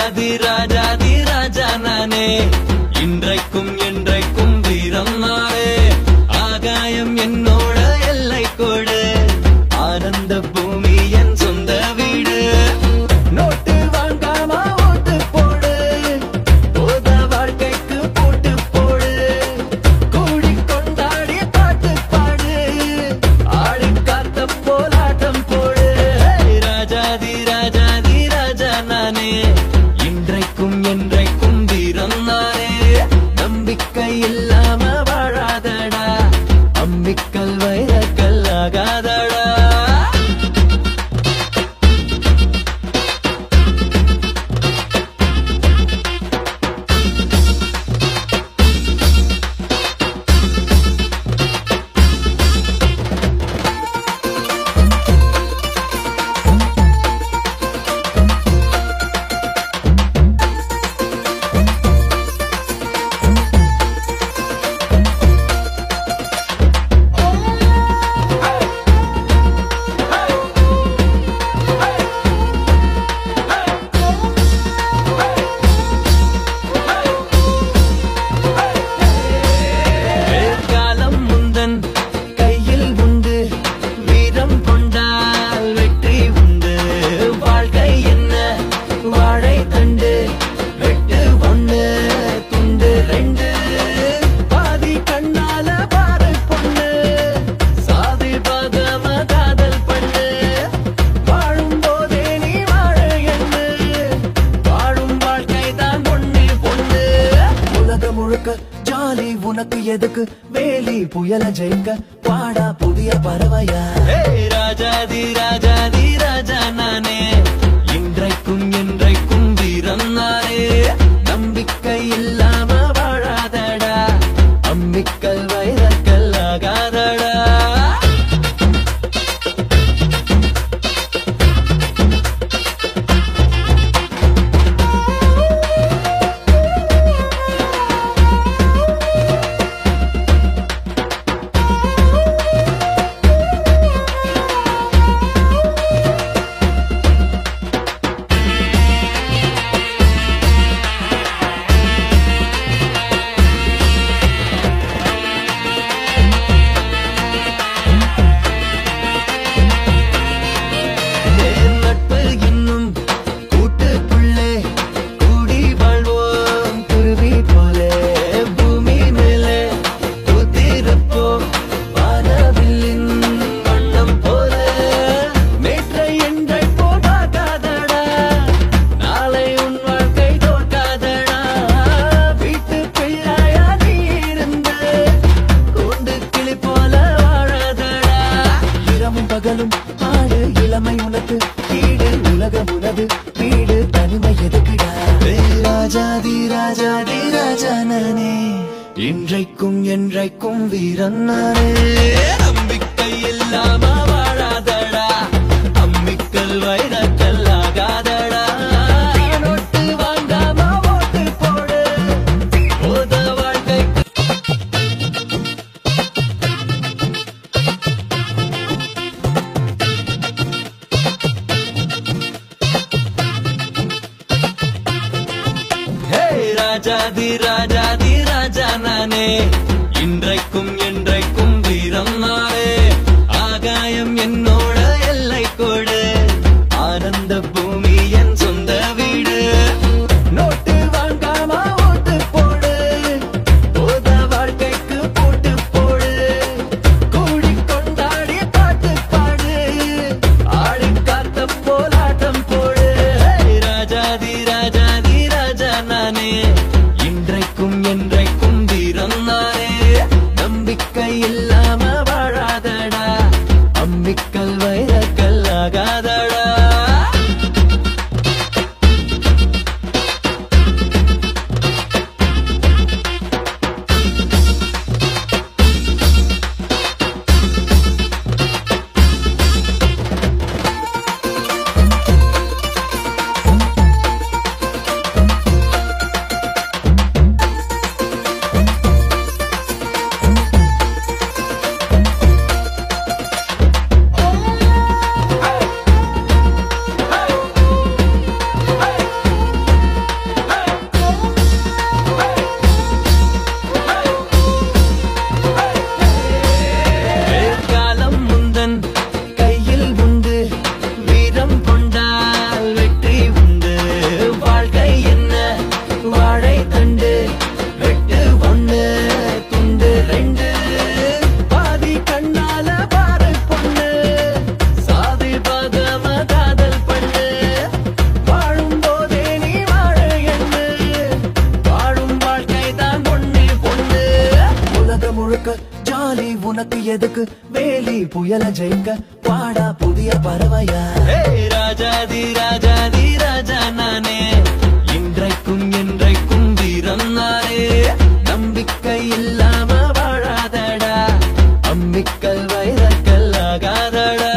ராஜாதி ராஜாதி ராஜா நானே இன்றைக்கும் என்றைக்கும் வீரம் நானே ஆகாயம் என்னோட எல்லை கோடு ஆனந்த பூமி என் சொந்த வீடு நோட்டு வாங்காம ஓட்டு போடு போத வாழ்க்கைக்கு போட்டு போடு கூடி கொண்டாடி பாட்டு பாடு ஆடி காத்த போலாட்டம் போடு ராஜாதி ராஜாதி ராஜா நானே இன்றைக்கும் என்றைக்கும் வீரம் நானே நம்பிக்கை இல்லாம வாழாதடா அம்மிக்கல் வைரக்கல் ஆகாதடா ஜாலி உனக்கு எதுக்கு வேலி புயல ஜெயிக்க வாடா புதிய பறவையா ராஜாதி ராஜாதி ராஜா நானே இன்றைக்கும் என்றைக்கும் வீரம் நானே நம்பிக்கை இல்லாம வாழாதடா அம்மிக்கல் வைரக்கல் ஆகாதடா ஆடு இளமை உனக்கு வீடு உலகம் உனது வீடு தனிமை எதுக்குடா ராஜாதி ராஜாதி ராஜா நானே இன்றைக்கும் என்றைக்கும் வீரன் நானே நம்பிக்கை இல்லாம வாழாதடா அம்மிக்கல் வைரக்கல் ஆகாதடா நோட்டு வாங்காம ஓட்டு போடு போத வாழ்க்கை ராஜாதி ராஜாதி ராஜா நானே இன்றைக்கும் என்றைக்கும் வீரம் நானே ஆகாயம் என்னோட எல்லை கோடு ஆனந்த பூமி என் சொந்த வீடு நோட்டு வாங்காம ஓட்டு போடு போத வாழ்க்கைக்கு போட்டு போடு கூடி கொண்டாடி பாட்டு பாடு ஆடி காத்த போலாட்டம் போடு ராஜாதி ராஜாதி ராஜா நானே இன்றைக்கும் என்றைக்கும் வீரம் நானே நம்பிக்கை முழுக்க ஜாலி உனக்கு எதுக்கு வேலி புயல ஜெயிக்க வாடா புதிய பறவையா ராஜாதி ராஜாதி ராஜா நானே இன்றைக்கும் என்றைக்கும் வீரம் நானே நம்பிக்கை இல்லாம வாழாதடா அம்மிக்கல் வைரக்கல் ஆகாதடா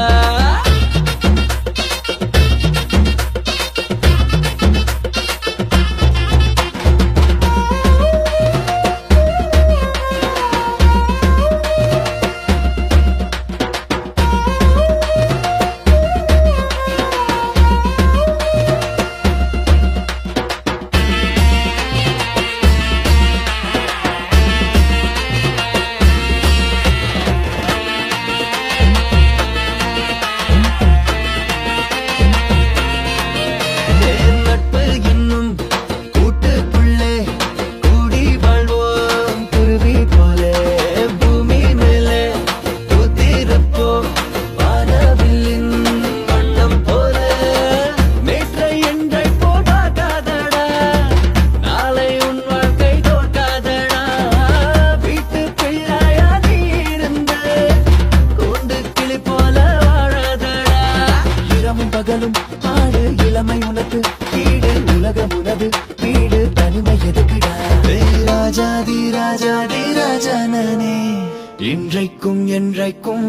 பகலும் ஆடு இளமை உனக்கு வீடு உலகம் உனது வீடு தனிமை எதுக்குடா ராஜாதி ராஜாதி ராஜா நானே இன்றைக்கும் என்றைக்கும்